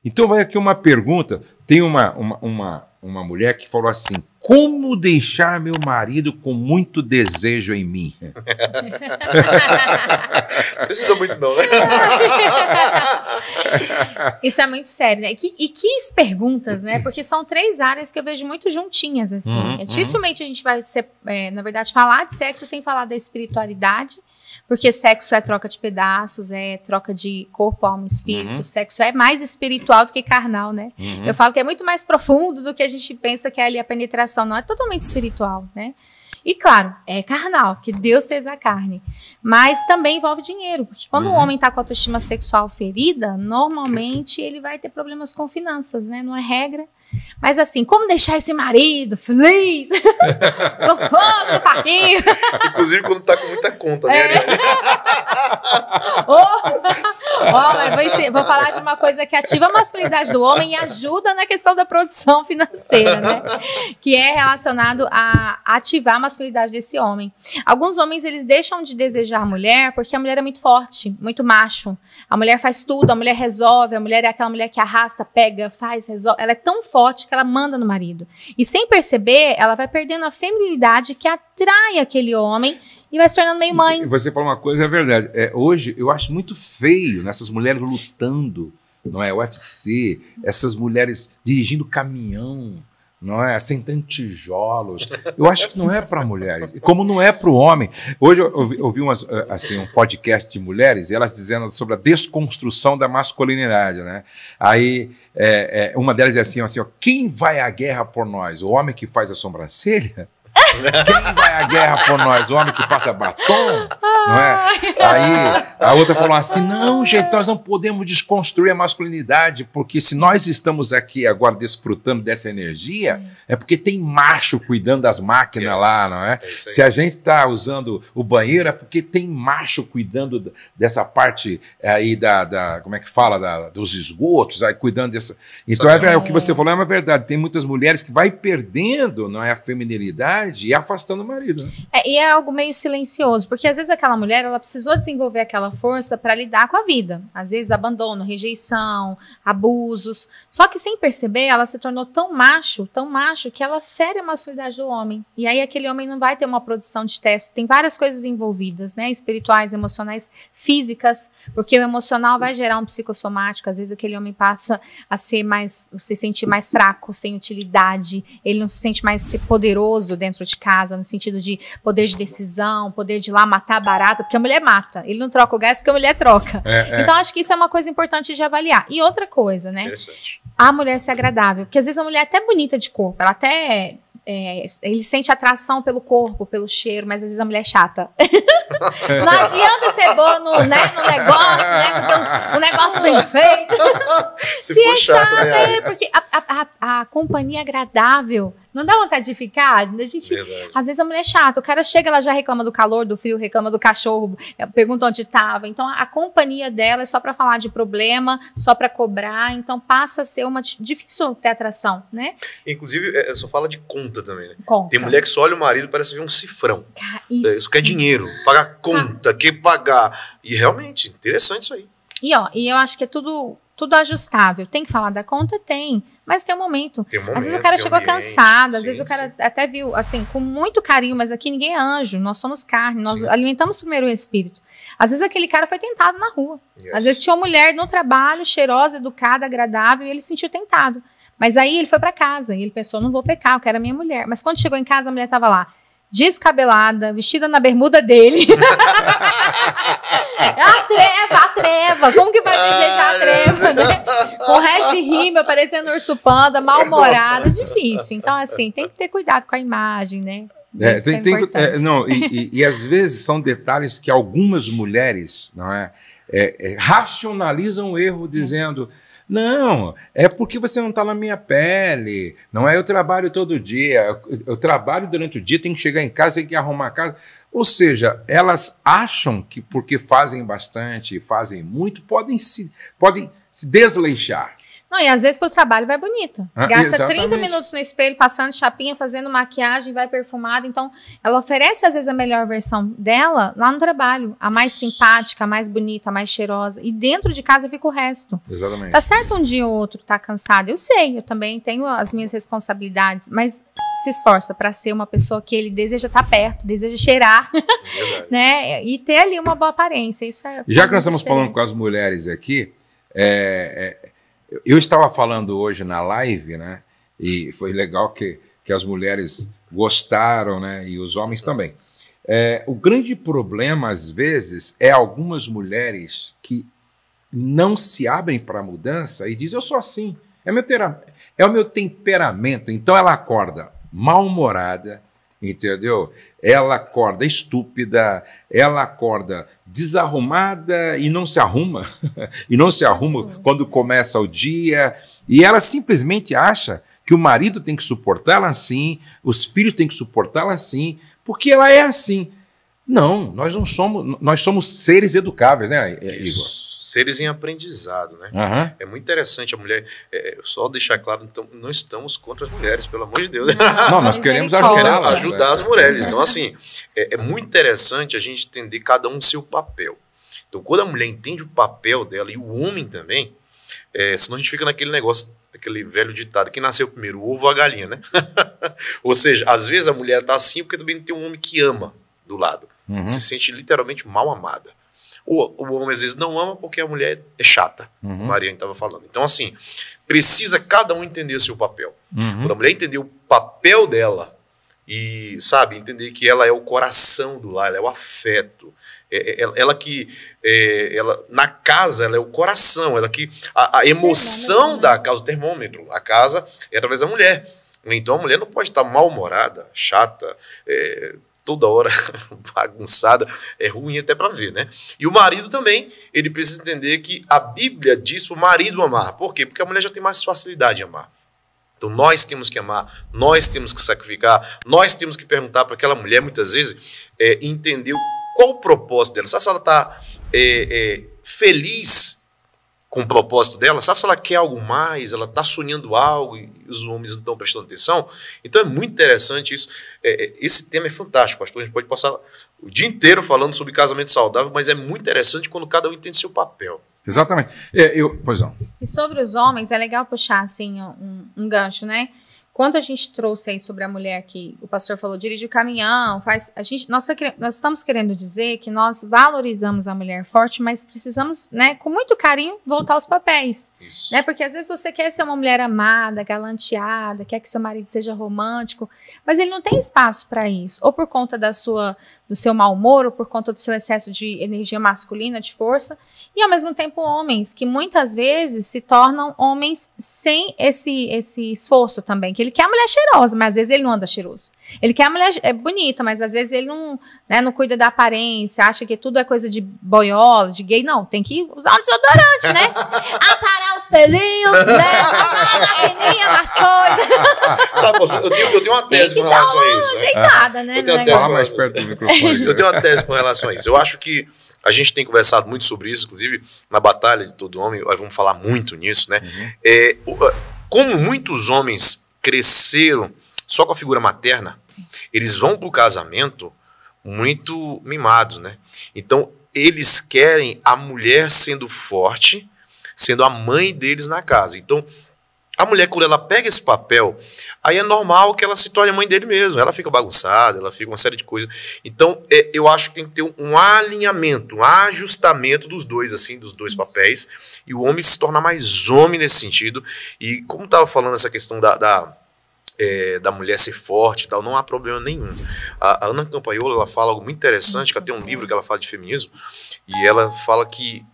Então vai aqui uma pergunta, tem uma mulher que falou assim, como deixar meu marido com muito desejo em mim? Precisa muito não, né? Isso é muito sério, né? E que perguntas, né? Porque são 3 áreas que eu vejo muito juntinhas, assim. Dificilmente a gente vai, na verdade, falar de sexo sem falar da espiritualidade, porque sexo é troca de pedaços, é troca de corpo, alma e espírito. Sexo é mais espiritual do que carnal, né? Eu falo que é muito mais profundo do que a gente pensa que é ali a penetração. Não é totalmente espiritual, né? E claro, é carnal, que Deus fez a carne. Mas também envolve dinheiro, porque quando o homem está com a autoestima sexual ferida, normalmente ele vai ter problemas com finanças, né? Não é regra. Mas assim, como deixar esse marido feliz? Com fome, no parquinho. Inclusive quando tá com muita conta, né? Mas vou falar de uma coisa que ativa a masculinidade do homem e ajuda na questão da produção financeira, né? Que é relacionado a ativar a masculinidade desse homem. Alguns homens, eles deixam de desejar a mulher porque a mulher é muito forte, muito macho. A mulher faz tudo, a mulher resolve, a mulher é aquela mulher que arrasta, pega, faz, resolve. Ela é tão forte que ela manda no marido. E sem perceber, ela vai perdendo a feminilidade que atrai aquele homem e vai se tornando meio mãe. Você falou uma coisa, é verdade. Hoje, eu acho muito feio nessas mulheres lutando, não é? UFC, essas mulheres dirigindo caminhão, não é? Assentando tijolos. Eu acho que não é para mulheres, como não é para o homem. Hoje eu ouvi um podcast de mulheres e elas dizendo sobre a desconstrução da masculinidade, né? Aí uma delas é assim, ó, quem vai à guerra por nós? O homem que faz a sobrancelha? Quem vai à guerra por nós? O homem que passa batom? Não é? Aí a outra falou assim, não, gente, nós não podemos desconstruir a masculinidade, porque se nós estamos aqui agora desfrutando dessa energia, é porque tem macho cuidando das máquinas lá, não é? Se a gente está usando o banheiro, é porque tem macho cuidando dessa parte aí como é que fala, dos esgotos, aí cuidando dessa... Então o que você falou é uma verdade, tem muitas mulheres que vai perdendo, não é, a feminilidade e afastando o marido, né? E é algo meio silencioso, porque às vezes aquela mulher, ela precisou desenvolver aquela força para lidar com a vida. Às vezes abandono, rejeição, abusos. Só que sem perceber, ela se tornou tão macho, que ela fere a masculinidade do homem. E aí aquele homem não vai ter uma produção de testo. Tem várias coisas envolvidas, né? Espirituais, emocionais, físicas, porque o emocional vai gerar um psicossomático. Às vezes aquele homem passa a se sentir mais fraco, sem utilidade. Ele não se sente mais poderoso dentro de casa, no sentido de poder de decisão, poder de ir lá matar barata, porque a mulher mata. Ele não troca o gás porque a mulher troca. Então, acho que isso é uma coisa importante de avaliar. E outra coisa, né? A mulher ser agradável. Porque às vezes a mulher é até bonita de corpo, ela até... ele sente atração pelo corpo, pelo cheiro, mas às vezes a mulher é chata. Não adianta ser boa no negócio, né? Fazer um negócio bem feito. Se é chata, né? Porque a companhia agradável não dá vontade de ficar. Às vezes a mulher é chata, o cara chega, ela já reclama do calor, do frio, reclama do cachorro, pergunta onde estava. Então a companhia dela é só para falar de problema, só para cobrar. Então passa a ser difícil ter atração, né? Inclusive, só fala de conta também, né? Conta. Tem mulher que só olha o marido e parece ver um cifrão. Isso quer dinheiro, pagar conta, quer pagar. E realmente, interessante isso aí. E eu acho que é tudo ajustável. Tem que falar da conta? Tem. Mas tem um momento. Às vezes o cara chegou cansado, às vezes o cara até viu, assim, com muito carinho, mas aqui ninguém é anjo, nós somos carne, nós alimentamos primeiro o espírito. Às vezes aquele cara foi tentado na rua. Às vezes tinha uma mulher no trabalho, cheirosa, educada, agradável, e ele se sentiu tentado. Mas aí ele foi pra casa, e ele pensou, não vou pecar, eu quero a minha mulher. Mas quando chegou em casa, a mulher tava lá, descabelada, vestida na bermuda dele. A treva. Como que vai desejar a treva, né? Com o resto de rímel, parecendo urso panda, mal-humorada, difícil. Então, assim, tem que ter cuidado com a imagem, né? E às vezes são detalhes que algumas mulheres racionalizam o erro dizendo... Não, é porque você não está na minha pele, não é? Eu trabalho todo dia, eu trabalho durante o dia, tenho que chegar em casa, tenho que arrumar a casa. Ou seja, elas acham que porque fazem bastante, fazem muito, podem se desleixar. Não, e às vezes pro trabalho vai bonita. Gasta exatamente. 30 minutos no espelho, passando chapinha, fazendo maquiagem, vai perfumada. Então, ela oferece, às vezes, a melhor versão dela lá no trabalho. A mais simpática, a mais bonita, a mais cheirosa. E dentro de casa fica o resto. Exatamente. Tá certo um dia ou outro tá cansado. Eu sei, eu também tenho as minhas responsabilidades. Mas se esforça para ser uma pessoa que ele deseja estar perto, deseja cheirar, né? E ter ali uma boa aparência. Isso é. Já que nós estamos falando com as mulheres aqui, eu estava falando hoje na live, né? E foi legal que as mulheres gostaram, né? E os homens também. O grande problema, às vezes, é algumas mulheres que não se abrem para a mudança e dizem, eu sou assim, é o meu temperamento. Então ela acorda mal-humorada, entendeu? Ela acorda estúpida, ela acorda desarrumada e não se arruma, e não se arruma quando começa o dia, e ela simplesmente acha que o marido tem que suportá-la assim, os filhos têm que suportá-la assim, porque ela é assim. Não, nós não somos, nós somos seres educáveis, né, Igor? Seres em aprendizado, né? Uhum. É muito interessante a mulher, só deixar claro, então, não estamos contra as mulheres, pelo amor de Deus. Não, nós queremos ajudar as mulheres. Então, assim, é muito interessante a gente entender cada um o seu papel. Então, quando a mulher entende o papel dela e o homem também, senão a gente fica naquele negócio, aquele velho ditado, quem nasceu primeiro, o ovo ou a galinha, né? Ou seja, às vezes a mulher tá assim porque também tem um homem que ama do lado. Se sente literalmente mal amada. O homem às vezes não ama porque a mulher é chata, como a Mariane estava falando. Então, assim, precisa cada um entender o seu papel. Quando a mulher entender o papel dela e, sabe, entender que ela é o coração do lar, ela é o afeto, ela na casa, ela é o coração, ela que a emoção da casa, o termômetro, a casa é através da mulher. Então, a mulher não pode estar mal-humorada, chata, toda hora bagunçada, é ruim até para ver, né? E o marido também, ele precisa entender que a Bíblia diz para o marido amar. Por quê? Porque a mulher já tem mais facilidade de amar. Então nós temos que amar, nós temos que sacrificar, nós temos que perguntar para aquela mulher, muitas vezes, entender qual o propósito dela. Sabe se ela está feliz com o propósito dela? Sabe se ela quer algo mais? Ela está sonhando algo e os homens não estão prestando atenção? Então é muito interessante isso. Esse tema é fantástico, pastor. A gente pode passar o dia inteiro falando sobre casamento saudável, mas é muito interessante quando cada um entende seu papel. Exatamente. Pois não. E sobre os homens, é legal puxar assim um gancho, né? Quando a gente trouxe aí sobre a mulher que o pastor falou, dirige o caminhão, nós estamos querendo dizer que nós valorizamos a mulher forte, mas precisamos, né, com muito carinho, voltar aos papéis. Né? Porque às vezes você quer ser uma mulher amada, galanteada, quer que seu marido seja romântico, mas ele não tem espaço para isso. Ou por conta do seu mau humor, ou por conta do seu excesso de energia masculina, de força. E ao mesmo tempo homens, que muitas vezes se tornam homens sem esse esforço também, que ele quer a mulher cheirosa, mas às vezes ele não anda cheiroso. Ele quer a mulher bonita, mas às vezes ele não cuida da aparência, acha que tudo é coisa de boiola, de gay. Não, tem que usar um desodorante, né? Aparar os pelinhos, né? Passar a maquininha nas coisas. Sabe, eu tenho uma tese com relação a isso. Ajeitada, né? Eu tenho uma tese com relação a isso. Eu acho que a gente tem conversado muito sobre isso, inclusive na Batalha de Todo Homem, nós vamos falar muito nisso, né? Como muitos homens cresceram só com a figura materna, eles vão para o casamento muito mimados, né? Então, eles querem a mulher sendo forte, sendo a mãe deles na casa. Então, a mulher, quando ela pega esse papel, aí é normal que ela se torne a mãe dele mesmo. Ela fica bagunçada, ela fica uma série de coisas. Então, eu acho que tem que ter um alinhamento, um ajustamento dos dois, assim, dos dois papéis. E o homem se torna mais homem nesse sentido. E como estava falando essa questão da mulher ser forte e tal, não há problema nenhum. A Ana Campagnolo, ela fala algo muito interessante, que ela tem um livro que ela fala de feminismo, e ela fala que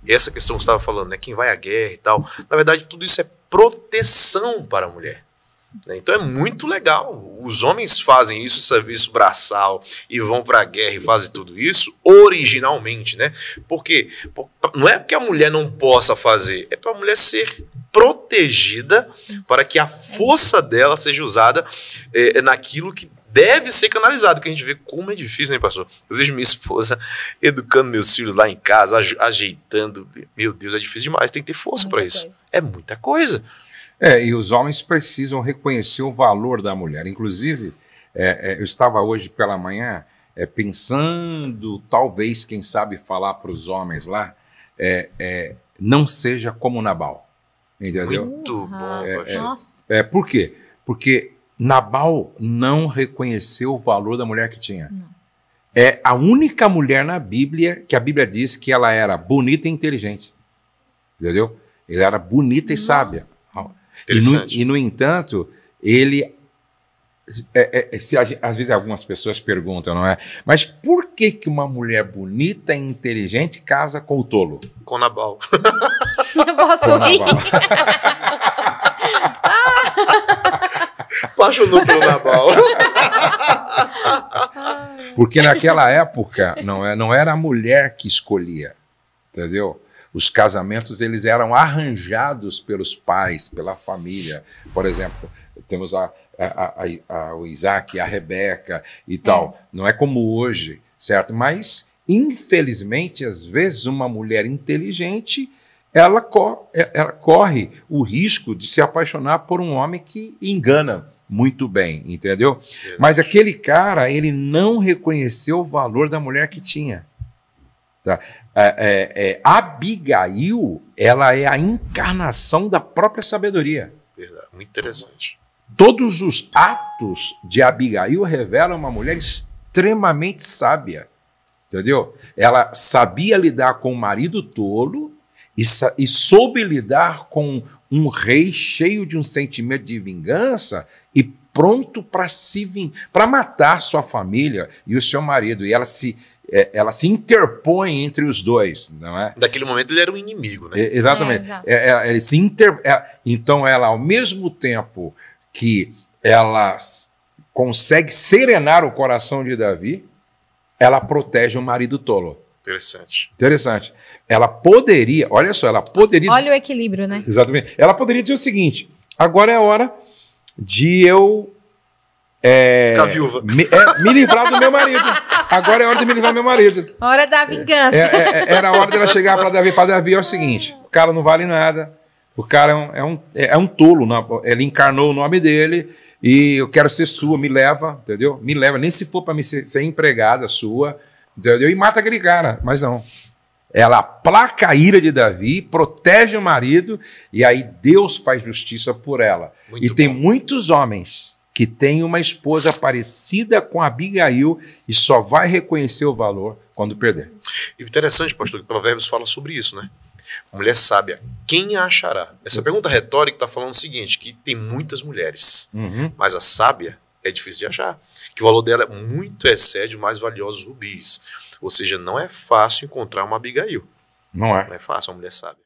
essa questão que você estava falando, né, quem vai à guerra e tal, na verdade tudo isso é proteção para a mulher. Então é muito legal. Os homens fazem isso, serviço braçal, e vão para a guerra e fazem tudo isso originalmente, né? Porque não é porque a mulher não possa fazer, é para a mulher ser protegida para que a força dela seja usada naquilo que deve ser canalizado, que a gente vê como é difícil, né, pastor? Eu vejo minha esposa educando meus filhos lá em casa, ajeitando. Meu Deus, é difícil demais, tem que ter força para isso. É muita coisa. E os homens precisam reconhecer o valor da mulher. Inclusive, eu estava hoje pela manhã pensando, talvez, quem sabe, falar para os homens lá, não seja como Nabal. Entendeu? Muito bom, Nossa. Por quê? Porque Nabal não reconheceu o valor da mulher que tinha. Não. É a única mulher na Bíblia que a Bíblia diz que ela era bonita e inteligente. Entendeu? Ela era bonita e sábia. E, no entanto, ele... às vezes algumas pessoas perguntam, não é? Mas por que uma mulher bonita e inteligente casa com o tolo? Com Nabal. Eu posso rir. Apaixonou pelo Nabal. Porque naquela época não era a mulher que escolhia, entendeu? Os casamentos eles eram arranjados pelos pais, pela família. Por exemplo, temos o Isaac, a Rebeca e tal. Não é como hoje, certo? Mas, infelizmente, às vezes uma mulher inteligente, ela corre o risco de se apaixonar por um homem que engana muito bem, entendeu? Mas aquele cara, ele não reconheceu o valor da mulher que tinha. Tá? Abigail, ela é a encarnação da própria sabedoria. Verdade, muito interessante. Todos os atos de Abigail revelam uma mulher extremamente sábia, entendeu? Ela sabia lidar com um marido tolo e soube lidar com um rei cheio de um sentimento de vingança e pronto para matar sua família e o seu marido. E ela se interpõe entre os dois, não é? Daquele momento ele era um inimigo, né? Exatamente. Então ela, ao mesmo tempo que ela consegue serenar o coração de Davi, ela protege o marido tolo. Interessante. Ela poderia, olha só, ela poderia... Olha o equilíbrio, né? Exatamente. Ela poderia dizer o seguinte, agora é a hora de eu... ficar viúva. Me livrar do meu marido. Agora é a hora de me livrar do meu marido. Hora da vingança. Era a hora dela chegar para Davi. Para Davi é o seguinte, o cara não vale nada, o cara é um tolo, ele encarnou o nome dele e eu quero ser sua, me leva, entendeu? Me leva, nem se for para me ser empregada sua, entendeu? E mata aquele cara, mas não. Ela aplaca a ira de Davi, protege o marido e aí Deus faz justiça por ela. Tem muitos homens que têm uma esposa parecida com Abigail e só vai reconhecer o valor quando perder. Interessante, pastor, que Provérbios fala sobre isso, né? Mulher sábia, quem a achará? Essa pergunta retórica está falando o seguinte, que tem muitas mulheres, mas a sábia é difícil de achar, que o valor dela muito excede o mais valiosos rubis. Ou seja, não é fácil encontrar uma Abigail. Não é. Não é fácil, uma mulher sábia.